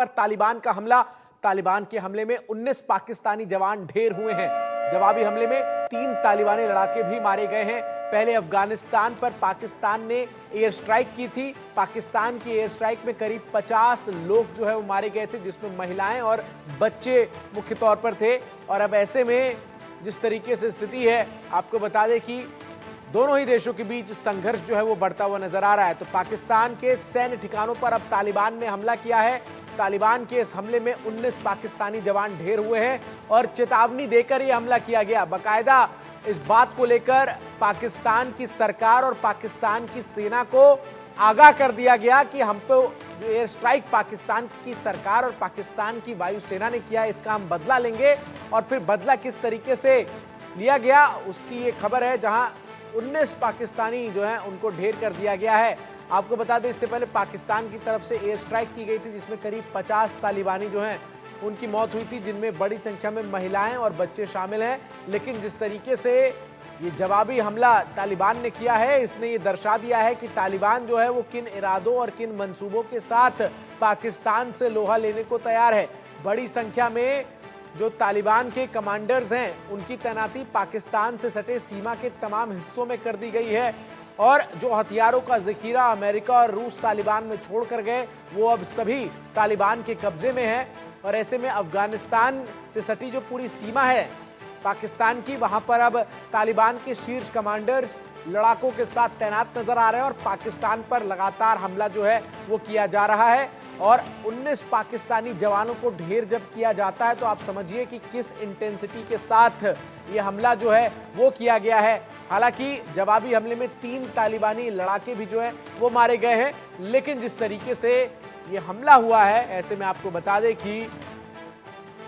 पर तालिबान का हमला। तालिबान के हमले में 19 पाकिस्तानी जवान ढेर हुए हैं। जवाबी हमले में 3 तालिबानी लड़ाके भी मारे गए हैं। पहले अफगानिस्तान पर पाकिस्तान ने एयर स्ट्राइक की थी। पाकिस्तान की एयर स्ट्राइक में करीब 50 लोग जो है वो मारे गए थे, जिसमें महिलाएं और बच्चे मुख्य तौर पर थे। और अब ऐसे में जिस तरीके से स्थिति है, आपको बता दें कि दोनों ही देशों के बीच संघर्ष जो है वो बढ़ता हुआ नजर आ रहा है। तो पाकिस्तान के सैन्य ठिकानों पर अब तालिबान ने हमला किया है। तालिबान के इस हमले में 19 पाकिस्तानी जवान ढेर हुए हैं और चेतावनी देकर यह हमला किया गया। बाकायदा इस बात को लेकर पाकिस्तान की सरकार और पाकिस्तान की सेना को आगाह कर दिया गया कि हम तो जो एयर स्ट्राइक पाकिस्तान की सरकार और पाकिस्तान की वायुसेना ने किया, इसका हम बदला लेंगे। और फिर बदला किस तरीके से लिया गया उसकी ये खबर है, जहां 19 पाकिस्तानी जो हैं उनको ढेर कर दिया गया है। आपको बता दें, इससे पहले पाकिस्तान की तरफ से एयर स्ट्राइक की गई थी, जिसमें करीब 50 तालिबानी जो हैं उनकी मौत हुई थी, जिनमें बड़ी संख्या में महिलाएं और बच्चे शामिल हैं। लेकिन जिस तरीके से ये जवाबी हमला तालिबान ने किया है, इसने ये दर्शा दिया है कि तालिबान जो है वो किन इरादों और किन मंसूबों के साथ पाकिस्तान से लोहा लेने को तैयार है। बड़ी संख्या में जो तालिबान के कमांडर्स हैं, उनकी तैनाती पाकिस्तान से सटे सीमा के तमाम हिस्सों में कर दी गई है। और जो हथियारों का जखीरा अमेरिका और रूस तालिबान में छोड़ कर गए, वो अब सभी तालिबान के कब्जे में है। और ऐसे में अफगानिस्तान से सटी जो पूरी सीमा है पाकिस्तान की, वहां पर अब तालिबान के शीर्ष कमांडर्स लड़ाकों के साथ तैनात नजर आ रहे हैं और पाकिस्तान पर लगातार हमला जो है वो किया जा रहा है। और 19 पाकिस्तानी जवानों को ढेर जब किया जाता है, तो आप समझिए कि किस इंटेंसिटी के साथ ये हमला जो है वो किया गया है। हालांकि जवाबी हमले में 3 तालिबानी लड़ाके भी जो है वो मारे गए हैं, लेकिन जिस तरीके से ये हमला हुआ है, ऐसे में आपको बता दें कि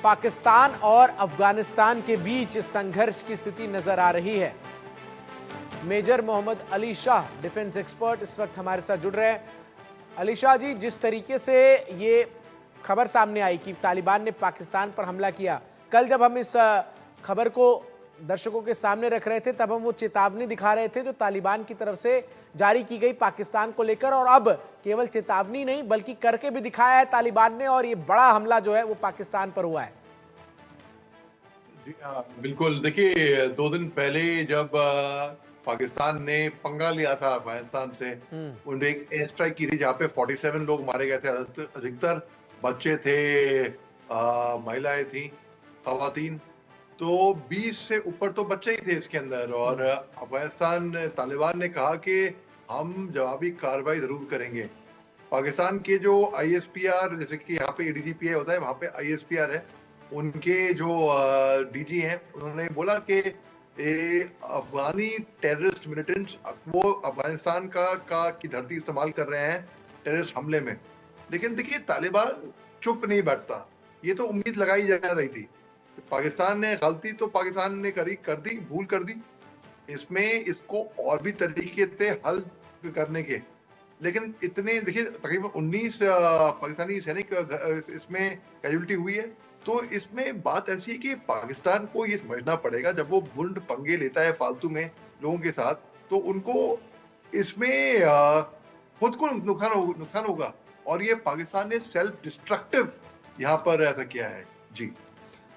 पाकिस्तान और अफगानिस्तान के बीच संघर्ष की स्थिति नजर आ रही है। Major Mohammad Ali Shah, defence expert, इस वक्त हमारे साथ जुड़ रहे हैं। अली शाह जी, जिस तरीके से ये खबर सामने आई कि तालिबान ने पाकिस्तान पर हमला किया, कल जब हम इस खबर को दर्शकों के सामने रख रहे थे, तब हम वो चेतावनी दिखा रहे थे जो तालिबान की तरफ से जारी की गई पाकिस्तान को लेकर। और अब केवल चेतावनी नहीं, बल्कि करके भी दिखाया है तालिबान ने, और ये बड़ा हमला जो है वो पाकिस्तान पर हुआ है। जी हाँ, बिल्कुल। देखिए, 2 दिन पहले जब पाकिस्तान ने पंगा लिया था अफगानिस्तान से, उन्होंने एक एयर स्ट्राइक की थी जहाँ पे 47 लोग मारे गए थे। अधिकतर बच्चे थे, महिलाएं थी, खवातीन। तो 20 से ऊपर तो बच्चे ही थे इसके अंदर। और अफगानिस्तान तालिबान ने कहा कि हम जवाबी कार्रवाई जरूर करेंगे। पाकिस्तान के जो ISPR, जैसे कि यहाँ पे ADGPI होता है, वहाँ पे ISPR है, उनके जो DG हैं, उन्होंने बोला कि अफगानी टेररिस्ट मिलिटेंट्स वो अफगानिस्तान की धरती इस्तेमाल कर रहे हैं टेररिस्ट हमले में। लेकिन देखिए, तालिबान चुप नहीं बैठता। ये तो उम्मीद लगाई जा रही थी। पाकिस्तान ने गलती तो पाकिस्तान ने कर दी, भूल कर दी। इसमें इसको और भी तरीके थे हल करने के। लेकिन इतने, देखिए, तकरीबन 19 पाकिस्तानी सैनिक इसमें कैजुअल्टी हुई है। तो इसमें बात ऐसी है कि पाकिस्तान को ये समझना पड़ेगा, जब वो बुंड पंगे लेता है फालतू में लोगों के साथ, तो उनको इसमें खुद को नुकसान होगा। और ये पाकिस्तान ने सेल्फ डिस्ट्रक्टिव यहाँ पर ऐसा किया है। जी,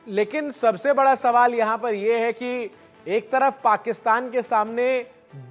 लेकिन सबसे बड़ा सवाल यहां पर यह है कि एक तरफ पाकिस्तान के सामने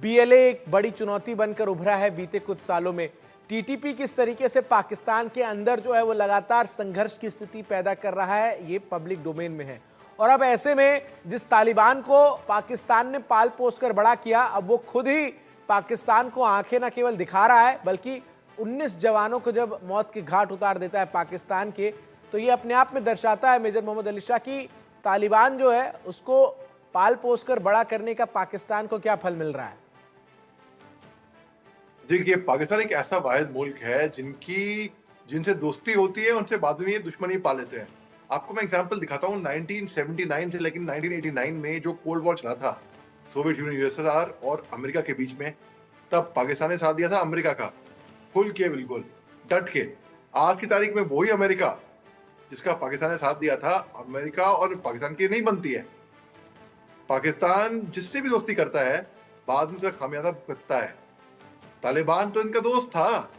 BLA एक बड़ी चुनौती बनकर उभरा है बीते कुछ सालों में। TTP किस तरीके से पाकिस्तान के अंदर जो है वो लगातार संघर्ष की स्थिति पैदा कर रहा है, ये पब्लिक डोमेन में है। और अब ऐसे में जिस तालिबान को पाकिस्तान ने पाल पोस कर बड़ा किया, अब वो खुद ही पाकिस्तान को आंखें न केवल दिखा रहा है, बल्कि 19 जवानों को जब मौत के घाट उतार देता है पाकिस्तान के, तो ये अपने आप में दर्शाता है, मेजर मोहम्मद अली शाह, की तालिबान जो है उसको पाल पोस कर बड़ा करने का पाकिस्तान को क्या फल मिल रहा है। देखिए, पाकिस्तान एक ऐसा वाहिद मुल्क है जिनसे दोस्ती होती है, उनसे बाद में ये दुश्मनी पा लेते हैं। आपको मैं एग्जांपल दिखाता हूँ। 1979 से लेकिन 1989 में जो कोल्ड वॉर चला था सोवियत यूनियन, USSR और अमेरिका के बीच में, तब पाकिस्तान ने साथ दिया था अमेरिका का, खुल के, बिल्कुल डट के। आज की तारीख में वही अमेरिका जिसका पाकिस्तान ने साथ दिया था, अमेरिका और पाकिस्तान की नहीं बनती है। पाकिस्तान जिससे भी दोस्ती करता है, बाद में उसका खामियाजा भुगतता है। तालिबान तो इनका दोस्त था,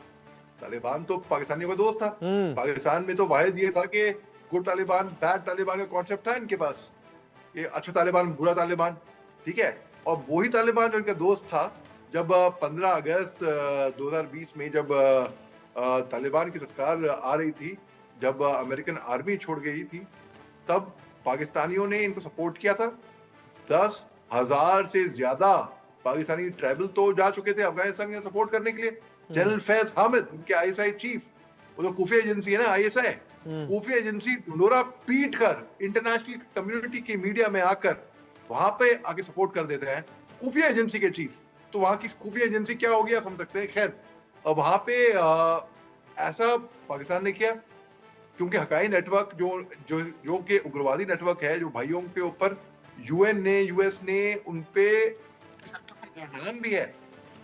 तालिबान तो पाकिस्तानियों का दोस्त था। पाकिस्तान में तो वाहिद ये था कि गुड तालिबान, बैड तालिबान का कॉन्सेप्ट था इनके पास, ये अच्छा तालिबान, बुरा तालिबान, ठीक है। और वही तालिबान जो इनका दोस्त था, जब 15 अगस्त 2020 में जब तालिबान की सरकार आ रही थी, जब अमेरिकन आर्मी छोड़ गई थी, तब पाकिस्तानियों ने इनको सपोर्ट किया था। 10,000 से ज्यादा पाकिस्तानी ट्राइबल तो जा चुके थे अफगानिस्तान के सपोर्ट करने के लिए। जनरल फैज हामिद, उनके आईएसआई चीफ, वो तो खुफिया एजेंसी है ना आईएसआई, खुफिया एजेंसी ढिंढोरा पीट कर इंटरनेशनल कम्युनिटी की मीडिया में आकर वहां पे आके सपोर्ट कर देते हैं खुफिया एजेंसी के चीफ। तो वहां की खुफिया एजेंसी क्या हो गया समझ सकते हैं। खैर, और वहां पे ऐसा पाकिस्तान ने किया क्योंकि हकाई नेटवर्क जो जो जो के उग्रवादी नेटवर्क है, जो भाइयों के ऊपर यूएन ने, यूएस ने उन पे नाम भी है,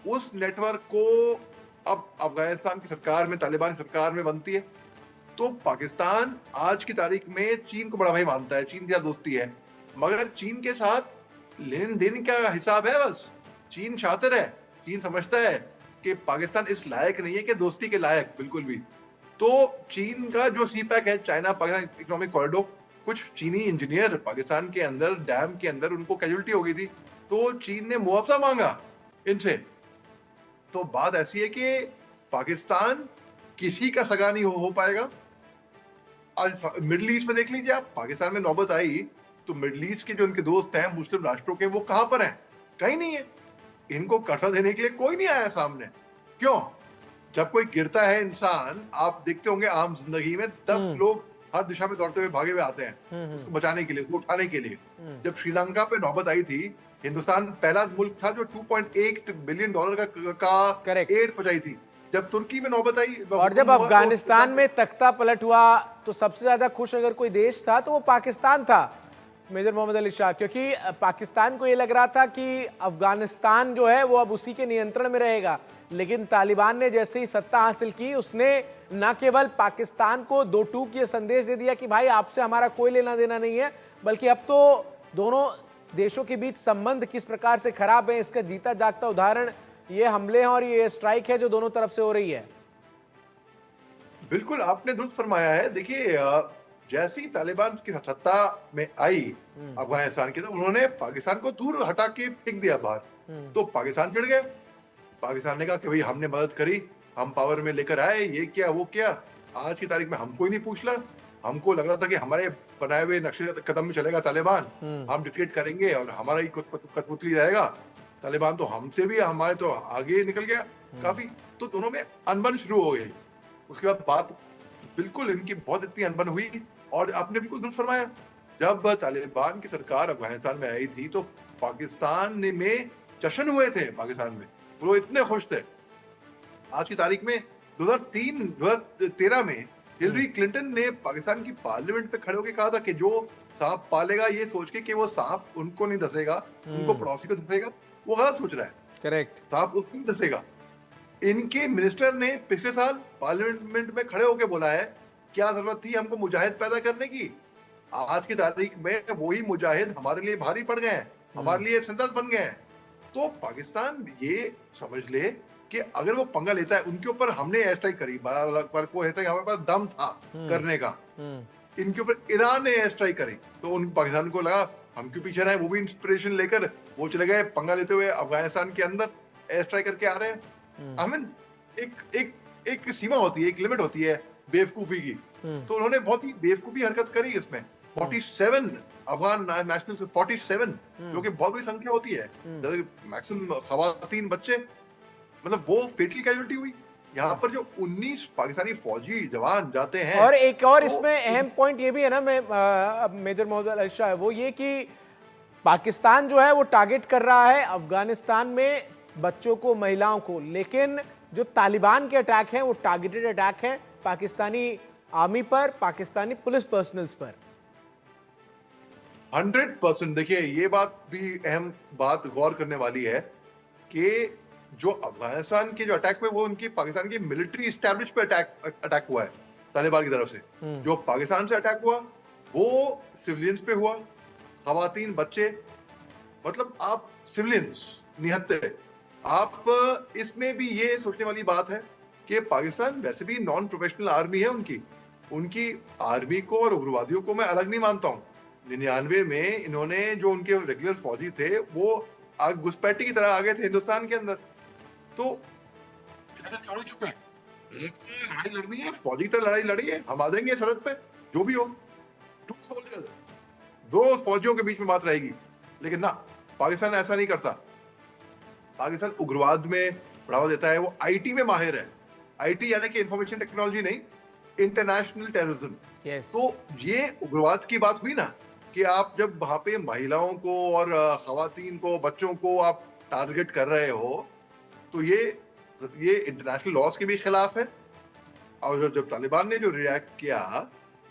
उस नेटवर्क को अब अफगानिस्तान की सरकार में, तालिबान सरकार में बनती है। तो पाकिस्तान आज की तारीख में चीन को बड़ा भाई मानता है, चीन की दोस्ती है, मगर चीन के साथ लेन देन का हिसाब है बस। चीन शातिर है, चीन समझता है कि पाकिस्तान इस लायक नहीं है कि दोस्ती के लायक बिल्कुल भी। तो चीन का जो सीपैक है, चाइना पाकिस्तान इकोनॉमिक कॉरिडोर, कुछ चीनी इंजीनियर पाकिस्तान के अंदर डैम के अंदर उनको कैजुअल्टी हो गई थी, तो चीन ने मुआवजा मांगा इनसे। तो बात ऐसी है कि पाकिस्तान किसी का सगा नहीं हो पाएगा। आज मिडिल ईस्ट में देख लीजिए आप, पाकिस्तान में नौबत आई तो मिडिल ईस्ट के जो उनके दोस्त हैं मुस्लिम राष्ट्रों के, वो कहां पर हैं? कहीं नहीं है। इनको कर्जा देने के लिए कोई नहीं आया सामने। क्यों? जब कोई गिरता है इंसान, आप देखते होंगे आम जिंदगी में 10 लोग हर दिशा में दौड़ते हुए भागे हुए आते हैं उसको बचाने के लिए, उसको उठाने के लिए। जब श्रीलंका पे नौबत आई थी, हिंदुस्तान पहला मुल्क था जो $2.8 बिलियन का एड पहुंचाई थी। जब तुर्की में नौबत आई और जब अफगानिस्तान में तख्ता पलट हुआ, तो सबसे ज्यादा खुश अगर कोई देश था तो वो पाकिस्तान था, मेजर मोहम्मद अली शाह, क्योंकि पाकिस्तान को ये लग रहा था कि अफगानिस्तान जो है वो अब उसी के नियंत्रण में रहेगा। लेकिन तालिबान ने जैसे ही सत्ता हासिल की, उसने न केवल पाकिस्तान को दो टूक ये संदेश दे दिया कि भाई आपसे हमारा कोई लेना देना नहीं है, बल्कि अब तो दोनों देशों के बीच संबंध किस प्रकार से खराब है, इसका जीता जागता उदाहरण ये हमले हैं और ये स्ट्राइक है जो दोनों तरफ से हो रही है। बिल्कुल, आपने दुरुस्त फरमाया है। देखिए, जैसे ही तालिबान की सत्ता में आई अफगानिस्तान के, तो उन्होंने पाकिस्तान को दूर हटा के फेंक दिया बाहर। तो पाकिस्तान चिढ़ गए। पाकिस्तान ने कहा कि भाई हमने मदद करी, हम पावर में लेकर आए, ये क्या वो क्या, आज की तारीख में हमको ही नहीं पूछना। हमको लग रहा था कि हमारे बनाए हुए नक्शे कदम में चलेगा तालिबान, हम डिक्टेट करेंगे और हमारा ही कठपुतली रहेगा। तालिबान तो हमसे भी, हमारे तो आगे निकल गया काफी। तो दोनों में अनबन शुरू हो गई। उसके बाद बात बिल्कुल इनकी बहुत इतनी अनबन हुई। और आपने बिल्कुल दुरुस्त फरमाया, जब तालिबान की सरकार अफगानिस्तान में आई थी तो पाकिस्तान में जश्न हुए थे। पाकिस्तान में वो इतने खुश थे। आज की तारीख में 2013 में हिलरी क्लिंटन ने पाकिस्तान की पार्लियामेंट पे खड़े होकर कहा था कि जो सांप पालेगा ये सोच के कि वो सांप उनको नहीं धसेगा, उनको पड़ोसी को धसेगा, वो गलत सोच रहा है। करेक्ट, सांप उसको भी धसेगा। इनके मिनिस्टर ने पिछले साल पार्लियामेंट में खड़े होकर बोला है, क्या जरूरत थी हमको मुजाहिद पैदा करने की? आज की तारीख में वही मुजाहिद हमारे लिए भारी पड़ गए हैं, हमारे लिए सिंदर्द बन गए हैं। तो पाकिस्तान ये समझ ले कि अगर वो पंगा लेता है, उनके ऊपर हमने एयर स्ट्राइक करी, 12 पर को एयर स्ट्राइक हमारे पास दम था करने का, इनके ऊपर ईरान ने एयर स्ट्राइक करी, तो उन पाकिस्तान को लगा हम क्यों पीछे रहे, वो भी इंस्पिरेशन लेकर वो चले गए पंगा लेते हुए अफगानिस्तान के अंदर एयर स्ट्राइक करके आ रहे हैं। आई मीन एक सीमा होती है, एक लिमिट होती है बेवकूफी की। तो उन्होंने बहुत ही बेवकूफी हरकत करी इसमें। 47 अफगान नेशनल से 47, जो कि बहुत बड़ी संख्या होती है, मैक्सिमम खवातीन, बच्चे, मतलब वो फेटल कैजुअल्टी हुई। यहाँ पर जो 19 पाकिस्तानी फौजी जवान जाते हैं। और एक और इसमें अहम पॉइंट ये भी है ना, मेजर मोहम्मद अली शाह, वो ये कि पाकिस्तान जो है वो टारगेट कर रहा है अफगानिस्तान में बच्चों को, महिलाओं को, लेकिन जो तालिबान के अटैक हैं वो टारगेटेड अटैक हैं पाकिस्तानी आर्मी पर, पाकिस्तानी पुलिस पर्सनल्स पर। 100%। देखिए, ये बात भी अहम बात गौर करने वाली है कि जो अफगानिस्तान के जो अटैक हुए वो उनकी पाकिस्तान की मिलिट्री एस्टैब्लिश पे अटैक हुआ है तालिबान की तरफ से। जो पाकिस्तान से अटैक हुआ वो सिविलियंस पे हुआ, खवातीन, बच्चे, मतलब आप सिविलियंस निहत्ते। आप इसमें भी ये सोचने वाली बात है कि पाकिस्तान वैसे भी नॉन प्रोफेशनल आर्मी है उनकी। उनकी आर्मी को और उग्रवादियों को मैं अलग नहीं मानता हूँ। 99 में इन्होंने जो उनके रेगुलर फौजी थे वो आग घुसपैठी की तरह आ गए थे हिंदुस्तान के अंदर। तो छोड़ चुके हैं। एक लड़ाई लड़नी है, फौजी की तरह लड़ाई लड़ी है, हम आ जाएंगे सरहद पे, जो भी हो। टू सोल्जर्स, दो फौजियों के बीच में बात रहेगी। लेकिन ना, पाकिस्तान ऐसा नहीं करता। पाकिस्तान उग्रवाद में बढ़ावा देता है, वो आईटी में माहिर है। आईटी यानी कि इंफॉर्मेशन टेक्नोलॉजी नहीं, इंटरनेशनल टेररिज्म। यस। तो ये उग्रवाद की बात हुई ना, कि आप जब वहां पे महिलाओं को और खवातीन को, बच्चों को आप टारगेट कर रहे हो, तो ये इंटरनेशनल लॉज के भी खिलाफ है। और जब तालिबान ने जो रिएक्ट किया,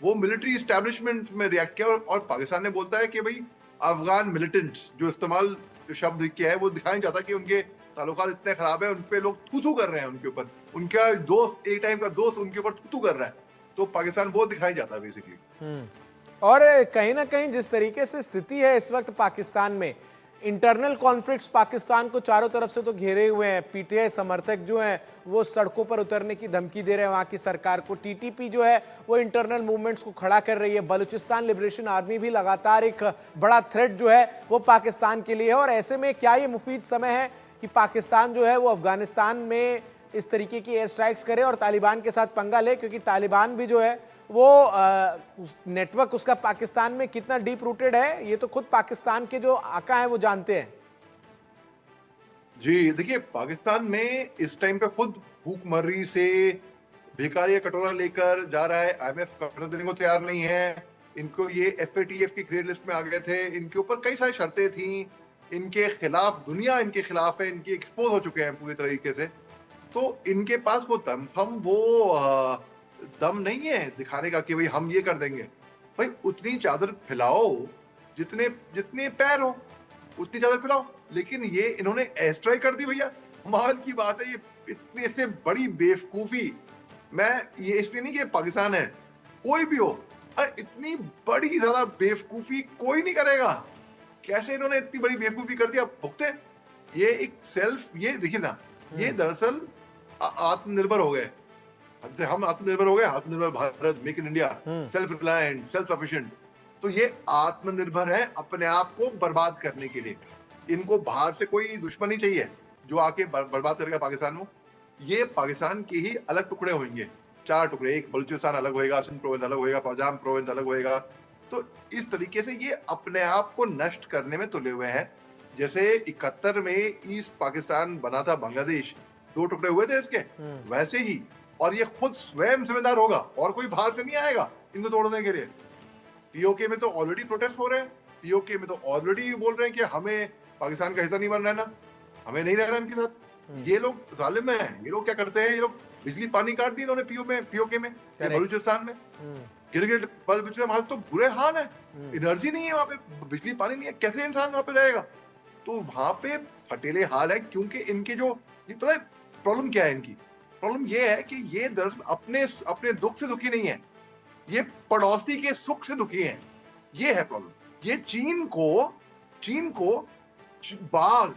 वो मिलिट्री इस्टेब्लिशमेंट में रिएक्ट किया, और पाकिस्तान ने बोलता है कि भाई अफगान मिलिटेंट्स, जो इस्तेमाल शब्द किया है वो दिखाया जाता है कि उनके ताल्लुकात इतने खराब है, उन पे लोग थू थू कर रहे हैं उनके ऊपर, उनका दोस्त, एक टाइम का दोस्त उनके ऊपर थू थू कर रहा है। तो पाकिस्तान वो दिखाई जाता है बेसिकली। और कहीं ना कहीं जिस तरीके से स्थिति है इस वक्त पाकिस्तान में, इंटरनल कॉन्फ्लिक्ट्स पाकिस्तान को चारों तरफ से तो घेरे हुए हैं। पीटीआई समर्थक जो हैं वो सड़कों पर उतरने की धमकी दे रहे हैं वहां की सरकार को। टीटीपी जो है वो इंटरनल मूवमेंट्स को खड़ा कर रही है। बलूचिस्तान लिबरेशन आर्मी भी लगातार एक बड़ा थ्रेट जो है वो पाकिस्तान के लिए है। और ऐसे में क्या ये मुफीद समय है कि पाकिस्तान जो है वो अफगानिस्तान में इस तरीके की एयर स्ट्राइक्स करे और तालिबान के साथ पंगा ले? क्योंकि तालिबान भी जो है वो नेटवर्क उसका पाकिस्तान में कितना डीप रूटेड है ये तो खुद पाकिस्तान के जो आका हैं वो जानते हैं। जी देखिए, पाकिस्तान में इस टाइम पे खुद भूखमरी से भिखारी कटोरा लेकर जा रहा है। आईएमएफ कर्ज देने को तैयार नहीं है। इनको ये एफएटीएफ की ग्रे लिस्ट में आ गए थे। इनके ऊपर कई सारी शर्तें थी, इनके खिलाफ दुनिया इनके खिलाफ है, इनकी एक्सपोज हो चुके हैं पूरी तरीके से। तो इनके पास वो दम नहीं है दिखाने का कि भाई हम ये कर देंगे। भाई उतनी चादर फैलाओ जितने जितने पैर हो, उतनी चादर फैलाओ। लेकिन ये इन्होंने एयर स्ट्राइक कर दी भैया। कमाल की बात है, ये इतने से बड़ी बेवकूफी, मैं ये इसलिए नहीं कि पाकिस्तान है, कोई भी हो, इतनी बड़ी ज्यादा बेवकूफी कोई नहीं करेगा। कैसे इन्होंने इतनी बड़ी बेवकूफी कर दिया, भुगते। ये एक ये देखिए ना, ये दरअसल आत्मनिर्भर हो गए। हम आत्मनिर्भर हो गए, आत्मनिर्भर Bharat, make in India, self reliant, self sufficient. तो ये आत्मनिर्भर है अपने आप को बर्बाद करने के लिए। इनको बाहर से कोई दुश्मन नहीं चाहिए जो आके बर्बाद करेगा पाकिस्तान को। ये पाकिस्तान के ही अलग टुकड़े होंगे, 4 टुकड़े, एक बलूचिस्तान अलग होएगा, सिंध प्रोविंस अलग होएगा, पंजाब प्रोविंस अलग होएगा। तो इस तरीके से ये अपने आप को नष्ट करने में तुले हुए हैं। जैसे 71 में ईस्ट पाकिस्तान बना था बांग्लादेश, 2 टुकड़े हुए थे इसके, वैसे ही। और ये खुद स्वयं जिम्मेदार होगा, और कोई बाहर से नहीं आएगा इनको तोड़ने के लिए। पीओके में तो ऑलरेडी प्रोटेस्ट हो रहे हैं। पीओके में तो ऑलरेडी बोल रहे हैं कि हमें पाकिस्तान का हिस्सा नहीं बन रहना, हमें नहीं रहना इनके साथ। ये लोग जालिम हैं। ये लोग क्या करते हैं, ये लोग बिजली पानी काट दी इन्होंने पीओके में, बलूचिस्तान में, गिलगित बल्तिस्तान में तो बुरे हाल है। एनर्जी नहीं है वहां पे, बिजली पानी नहीं है, कैसे इंसान वहां पे रहेगा? तो वहां पे फटेले हाल है। क्योंकि इनके जो इतना प्रॉब्लम क्या है, इनकी प्रॉब्लम ये है कि ये दरअसल अपने दुख से दुखी नहीं है, ये पड़ोसी के सुख से दुखी है। ये है प्रॉब्लम। ये चीन को बाघ,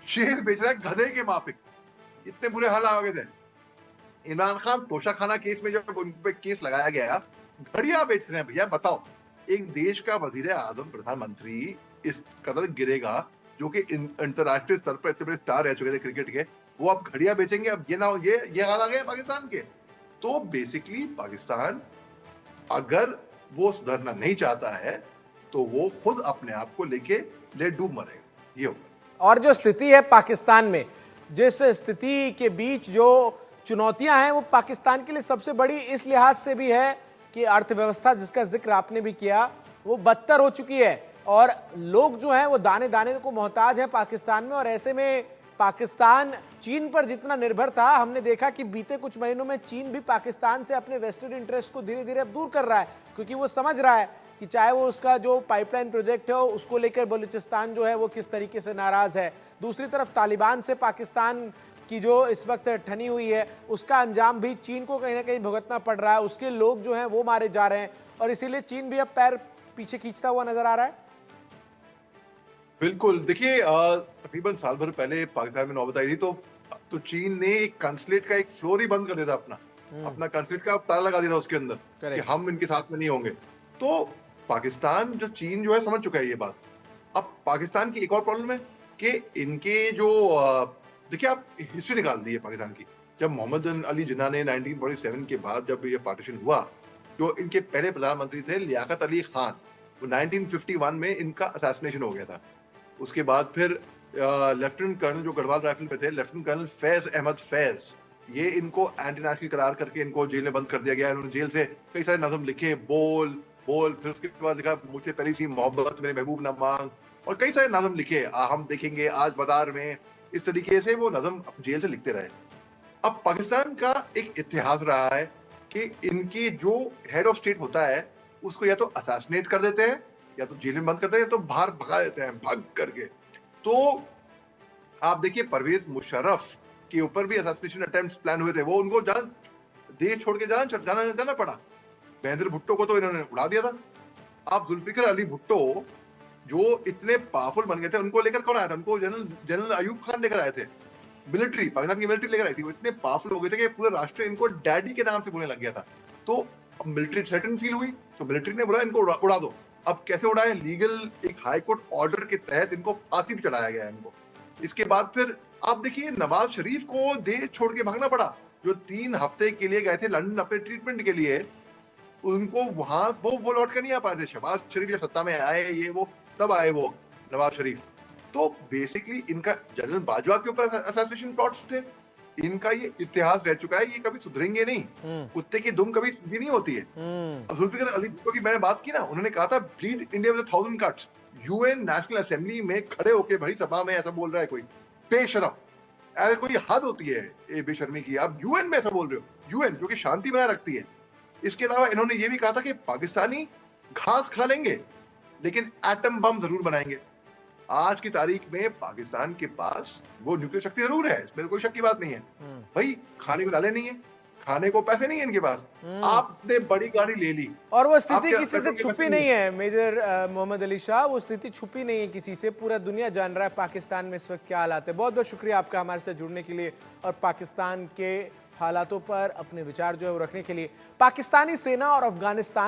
शेर बेच रहा है गधे के माफिक। इतने बुरे हाल आ गए थे। इमरान खान तोशाखाना केस में जब उन पे केस लगाया गया, घड़ियां बेच रहे हैं भैया। बताओ, एक देश का वजीर आजम, प्रधानमंत्री इस कदर गिरेगा, जो कि अंतरराष्ट्रीय स्तर पर इतने बड़े स्टार रह चुके थे क्रिकेट के, वो अब घड़ियां बेचेंगे? अब ये हाल आ गए पाकिस्तान के। तो बेसिकली पाकिस्तान अगर वो सुधरना नहीं चाहता है तो वो खुद अपने आप को लेके ले डूब मरेगा। ये होगा। और जो स्थिति है पाकिस्तान में, जिस स्थिति के बीच जो चुनौतियां हैं वो पाकिस्तान के लिए सबसे बड़ी इस लिहाज से भी है कि अर्थव्यवस्था, जिसका जिक्र आपने भी किया, वो बदतर हो चुकी है। और लोग जो हैं वो दाने दाने को मोहताज हैं पाकिस्तान में। और ऐसे में पाकिस्तान चीन पर जितना निर्भर था, हमने देखा कि बीते कुछ महीनों में चीन भी पाकिस्तान से अपने वेस्टेड इंटरेस्ट को धीरे धीरे अब दूर कर रहा है। क्योंकि वो समझ रहा है कि चाहे वो उसका जो पाइपलाइन प्रोजेक्ट है उसको लेकर बलूचिस्तान जो है वो किस तरीके से नाराज है। दूसरी तरफ तालिबान से पाकिस्तान की जो इस वक्त ठनी हुई है, उसका अंजाम भी चीन को कहीं ना कहीं भुगतना पड़ रहा है। उसके लोग जो हैं वो मारे जा रहे हैं, और इसीलिए चीन भी अब पैर पीछे खींचता हुआ नजर आ रहा है। बिल्कुल। देखिए, तकरीबन साल भर पहले पाकिस्तान में नौबत आई थी, तो तो चीन ने एक कंसुलेट का एक फ्लोर ही बंद कर दिया था अपना कंसुलेट का ताला लगा दिया था उसके अंदर कि करेक्ट। हम इनके साथ में नहीं होंगे। तो पाकिस्तान जो चीन जो है समझ चुका है ये बात। अब पाकिस्तान की एक और प्रॉब्लम है कि इनके जो देखिए आप हिस्ट्री निकाल दी है पाकिस्तान की। जब मोहम्मद अली जिन्ना ने 1947 के बाद जब ये पार्टीशन हुआ, जो इनके पहले प्रधानमंत्री थे लियाकत अली खान, वो 1951 में इनका असैसिनेशन हो गया था। उसके बाद फिर लेफ्टिनेंट कर्नल जो गढ़वाल राइफल पे थे, लेफ्टिनेंट कर्नल फैज अहमद फैज, ये इनको एंटी नेशनल करार करके इनको जेल में बंद कर दिया गया। इन्होंने जेल से कई सारे नज़म लिखे, बोल बोल, फिर उसके बाद लिखा मुझसे पहली सी मोहब्बत मेरे महबूब ना मांग, और कई सारे नज़म लिखे, हम देखेंगे आज बाजार में। इस तरीके से वो नज़म जेल से लिखते रहे। अब पाकिस्तान का एक इतिहास रहा है कि इनके जो हेड ऑफ स्टेट होता है उसको या तो असैसिनेट कर देते हैं, या तो जेल में बंद करते हैं, या तो बाहर भगा देते हैं भाग करके। तो आप देखिए परवेज मुशर्रफ के ऊपर भी असैसिनेशन अटेम्प्ट्स प्लान हुए थे, वो उनको देश छोड़ के जाना पड़ा। बेनजीर भुट्टो को तो इन्होंने उड़ा दिया था। आप जुल्फिकर अली भुट्टो जो इतने पावरफुल बन गए थे, उनको लेकर कौन आया था? उनको जनरल अयूब खान लेकर आए थे। मिलिट्री, पाकिस्तान की मिलिट्री लेकर आई थी। वो इतने पावरफुल हो गए थे कि पूरे राष्ट्र इनको डैडी के नाम से बोलने लग गया था। तो अब मिलिट्री थ्रेटन फील हुई, तो मिलिट्री ने बोला इनको उड़ा दो। अब कैसे उड़ाए? लीगल एक हाई कोर्ट ऑर्डर के तहत इनको फांसी पे चढ़ाया गया है इनको। इसके बाद फिर आप देखिए नवाज शरीफ को देश छोड़ के भागना पड़ा, जो 3 हफ्ते के लिए गए थे लंदन अपने ट्रीटमेंट के लिए। उनको वहां वो लौट कर नहीं आ पाए थे। शहबाज शरीफ जब सत्ता में आए, ये वो तब आए वो नवाज शरीफ। तो बेसिकली इनका जनरल बाजवा के ऊपर असैसिनेशन प्लॉट्स थे। इनका ये इतिहास रह चुका है, ये कभी सुधरेंगे नहीं। कुत्ते की दुम कभी सीधी नहीं होती है। अब जुल्फिकर अली भुट्टो की मैंने बात की ना, उन्होंने कहा था bleed India with 1000 cuts. UN national assembly में खड़े होकर बड़ी सभा में ऐसा बोल रहा है कोई बेशरम। ऐसे कोई हद होती है ये बेशर्मी की? आप यूएन में ऐसा बोल रहे हो, यूएन जो कि शांति बनाए रखती है। इसके अलावा इन्होंने ये भी कहा था कि पाकिस्तानी घास खा लेंगे लेकिन एटम बम जरूर बनाएंगे। आज की तारीख में पाकिस्तान के पास वो न्यूक्लियर शक्ति जरूर है, इसमें कोई शक की बात नहीं है। भाई खाने को डाले नहीं है, खाने को पैसे नहीं है इनके पास। आपने बड़ी गाड़ी ले ली और वो स्थिति आपके किसी से पेट्रोल के पैसे छुपी नहीं है मेजर मोहम्मद अली शाह, वो स्थिति छुपी नहीं है किसी से। पूरा दुनिया जान रहा है पाकिस्तान में इस वक्त क्या हालात है। बहुत बहुत शुक्रिया आपका हमारे साथ जुड़ने के लिए और पाकिस्तान के हालातों पर अपने विचार जो है वो रखने के लिए। पाकिस्तानी सेना और अफगानिस्तान